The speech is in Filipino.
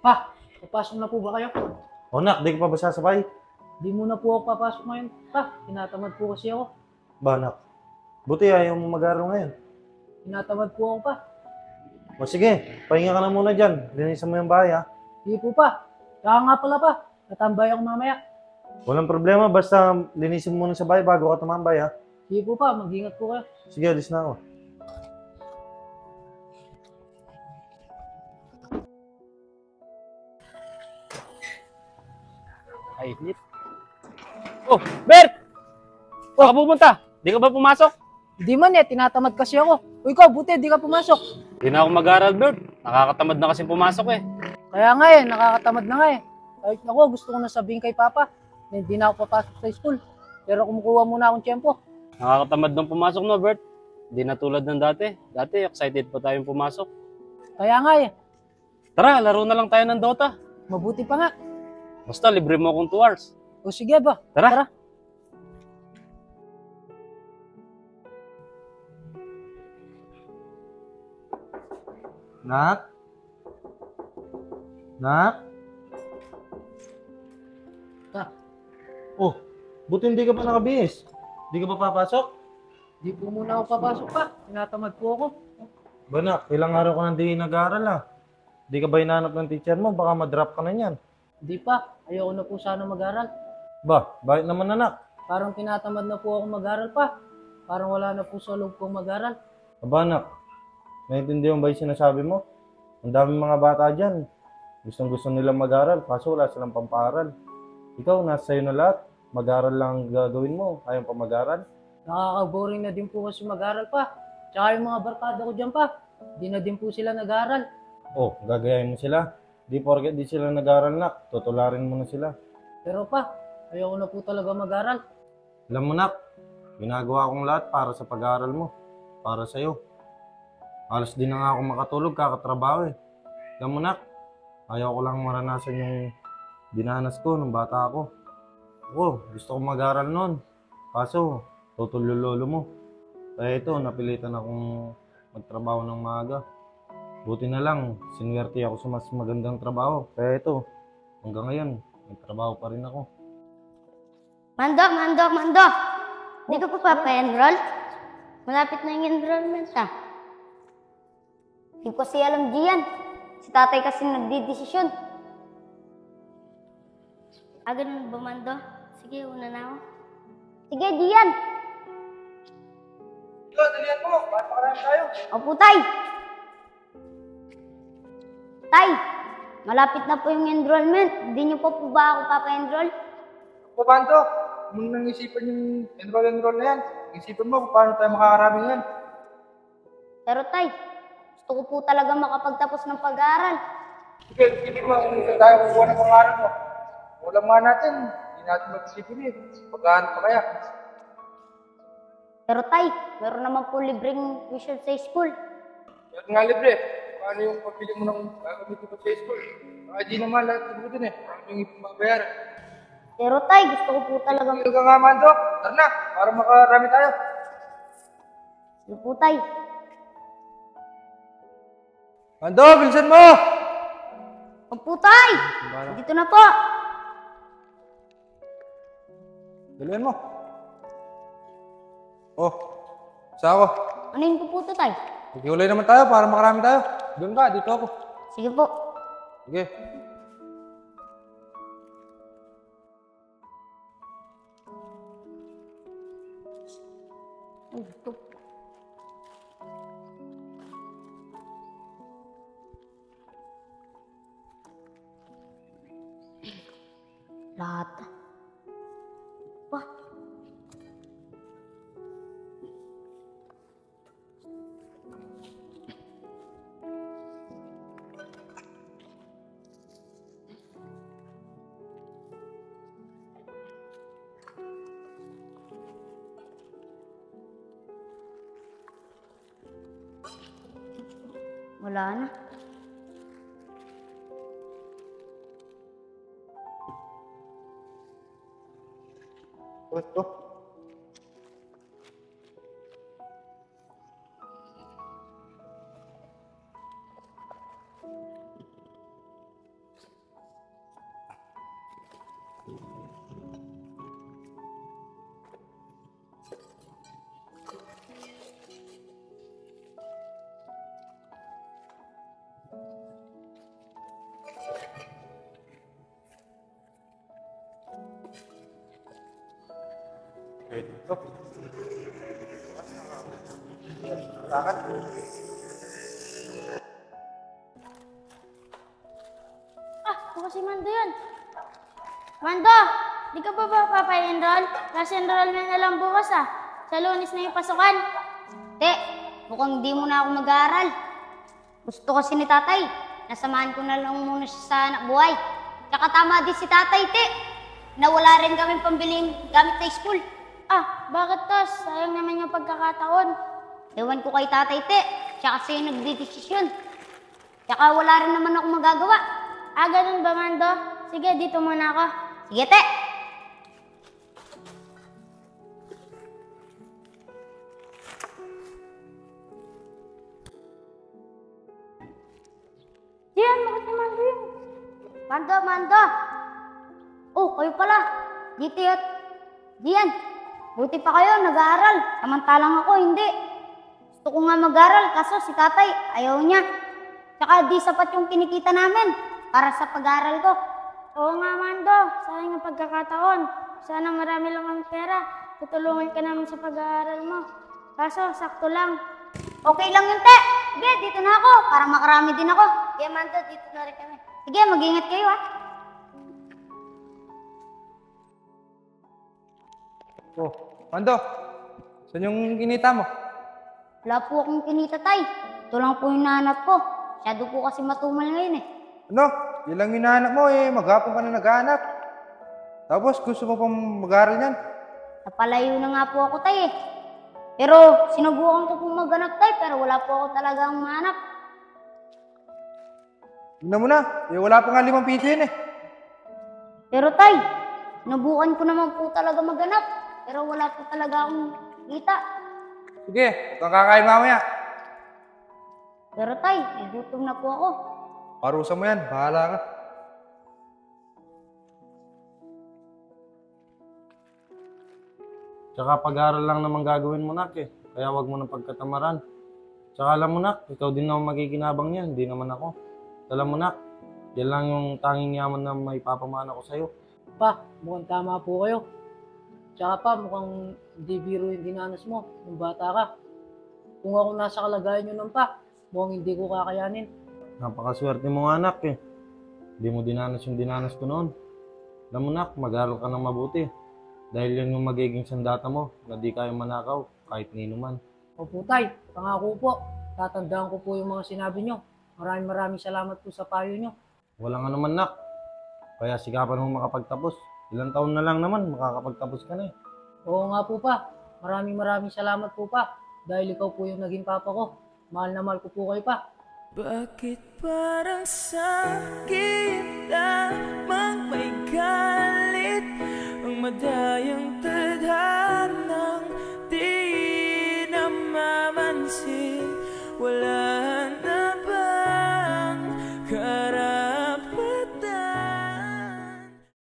Pa, papasok na po ba kayo? O nak, di ka pa ba sasabay? Di muna po ako papasok ngayon. Pa, tinatamad po kasi ako. Ba nak, buti ayaw mo mag-aaral ngayon. Tinatamad po ako pa. O sige, pahinga ka na muna dyan. Linisan mo yung bahay ha. Hindi po pa. Kaya nga pala pa, natambay ako mamaya. Walang problema, basta linisin mo muna sa bahay bago ka tumambay ha. Hindi po pa, mag-ingat po kayo. Sige, alis na ako. Ay, init. Oh, Bert! Saan ka pupunta? Di ka ba pumasok? Hindi man tinatamad kasi ako. Uy, ikaw, buti, di ka pumasok. Di na ako mag-aaral, Bert. Nakakatamad na kasi pumasok eh. Kaya nga nakakatamad na nga Kahit ako, gusto ko na sabihin kay Papa na hindi na ako papasok sa school. Pero kumukuha muna akong tiyempo. Nakakatamad nang pumasok no, Bert. Di na tulad ng dati. Dati, excited pa tayong pumasok. Kaya nga Tara, laro na lang tayo ng Dota. mabuti pa nga. Basta, libre mo akong 2 hours. O sige ba? Tara. Nak? Nak? Ah. Oh, buti hindi ka pa nakabihis. Di ka pa papasok? Di po muna ako papasok pa. Tinatamad po ako. Ba nak, ilang araw ka nang di nag-aaral ha. Di ka ba hinahanap ng teacher mo? Baka ma-drop ka na niyan. Hindi pa. Ayoko na po sana mag-aral. Ba, bakit naman anak? Parang tinatamad na po ako mag-aral pa. Parang wala na po sa loob kong mag-aral. Aba anak, naiintindihan ba yung sinasabi mo? Ang daming mga bata dyan. Gustong-gusto nilang mag-aral, kaso wala silang pamparal. Ikaw, nasa sa'yo na lahat. Mag-aral lang ang gagawin mo. Ayaw pa mag-aral. Nakaka-boring na din po kasi mag-aral pa. Tsaka yung mga barkada ko dyan pa. Di na din po sila nag-aral. Oh, gagayahin mo sila. Di porket di sila nag-aral nak, tutularin mo na sila. Pero pa, ayoko na po talaga mag-aral. Alam mo nak, ginagawa kong lahat para sa pag-aaral mo. Para sa'yo. Halos di na nga ako makatulog, kakatrabaho eh. Alam mo nak, ayaw ko lang maranasan yung dinanas ko nung bata ako. Ako, gusto kong mag-aral noon. Kaso, tutulololo mo. Kaya ito, napilitan akong magtrabaho ng maaga. Buti na lang, sinuwerte ako sa mas magandang trabaho. Kaya ito, hanggang ngayon, nagtrabaho pa rin ako. Mando! Di ka pa pa-enroll? Malapit na yung enrollment Hindi ko kasi alam diyan. Si tatay kasi nagdidesisyon. Ganun ba, Mando? Sige, una na ako. Sige, Gian! Ito, dalihan mo. Bakit makarami tayo? Opo, Tay! Tay! Malapit na po yung enrollment. Hindi niyo pa po ba ako papa-enroll? Pabando, mong nang isipan yung enroll na yan. Isipan mo kung paano tayo makakarami yan. Pero Tay, gusto ko po talaga makapagtapos ng pag-aaral. Sige, hindi mo kung saan tayo kukuha ng pangalan mo. Walang nga natin, hindi natin mag-isipin Pagkahan pa kaya. Pero Tay, meron naman po libreng tuition sa school. Yan nga libre. Paano yung pagpili mo ng gagamitin mo sa school? Di naman lahat ng dun Paano yung ipabayaran? Pero Tay, gusto ko po talagang... Ito ka nga, Mando. Tara na, para makarami tayo. Sige po, Tay. Mando, bilisan mo! Opo, Tay! Dito na po. Dalihan mo. Oh, sa ako. Ano yung po to, Tay? Maghiwalay naman tayo para makarami tayo. Doon ka, dito ako. Sige po. Sige. Ito. Lahat. Wah. Wala na. Ito. Baka si Mando yun. Mando, di ka ba papa-enroll? Kasi enrollment na lang bukas Sa Lunes na yung pasukan. Te, mukhang di mo na ako mag-aaral. Gusto kasi ni tatay. Nasamahan ko na lang muna siya sa anak buhay. Tsaka tama din si tatay, te. Nawala rin kami pambiling gamit sa school. Bakit tos? Sayang naman yung pagkakataon. Ewan ko kay tatay, te. Siya kasi yung nagdidesisyon. Tsaka wala rin naman ako magagawa. Ganun ba, Mando? Sige, dito muna ako. Sige, te. Diyan, bakit si Mando yun? Mando. Oh, kayo pala. Dito yun. Diyan. Buti pa kayo, nag-aaral. Samantalang ako, hindi. Gusto ko nga mag-aaral, kaso si tatay, ayaw niya. Tsaka di sapat yung kinikita namin para sa pag-aaral ko. Oo nga, Mando. Sayang ang pagkakataon. Sana marami lang ang pera. Tutulungan ka namin sa pag-aaral mo. Kaso, sakto lang. Okay lang yun, te. Sige, dito na ako. Para makarami din ako. Sige, Mando, dito na rin kami. Sige, mag-ingat kayo, Oh, Mando, saan yung kinita mo? Wala po akong kinita, tay. Ito lang po yung nahanap ko. Masyado po kasi matumal ngayon Ano? Yan lang yung hinahanap mo maghapon ka na naghahanap. Tapos gusto mo pang mag-aaral yan? Napalayo na nga po ako, tay Pero sinubukan ko po maghanap, tay, pero wala po ako talagang mahanap. Tignan mo na, wala pa nga 5 piso yun Pero tay, sinubukan ko naman po talaga maghanap. Pero wala po talaga akong kita. Sige, ito ang kakain mamaya. Pero tay, nagutom na po ako. Parusa mo yan, bahala ka. Tsaka pag-aaral lang naman gagawin mo, nak Kaya wag mo na pagkatamaran. Tsaka alam mo, nak, ikaw din naman magiginabang yan, hindi naman ako. Alam mo, nak, yan lang yung tanging yaman na may papamana ko sa'yo. Pa, mukhang tama po kayo. Tsaka pa, mukhang hindi biro yung dinanas mo nung bata ka. Kung ako nasa kalagayan nyo nun pa, mukhang hindi ko kakayanin. Napakaswerte mo nga, nak Hindi mo dinanas yung dinanas ko noon. Alam mo, nak, mag-aaral ka ng mabuti. Dahil yan yung magiging sandata mo na di kayo manakaw kahit nino man. Opo tay, pangako po. Tatandaan ko po yung mga sinabi nyo. Maraming salamat po sa payo nyo. Walang ano man, nak. Kaya sikapan mo makapagtapos. Ilang taon na lang naman, makakapagtapos ka na Oo nga po pa. Maraming salamat po pa. Dahil ikaw po yung naging papa ko. Mahal na mahal ko po kayo pa. Bakit parang sakit lamang may galit?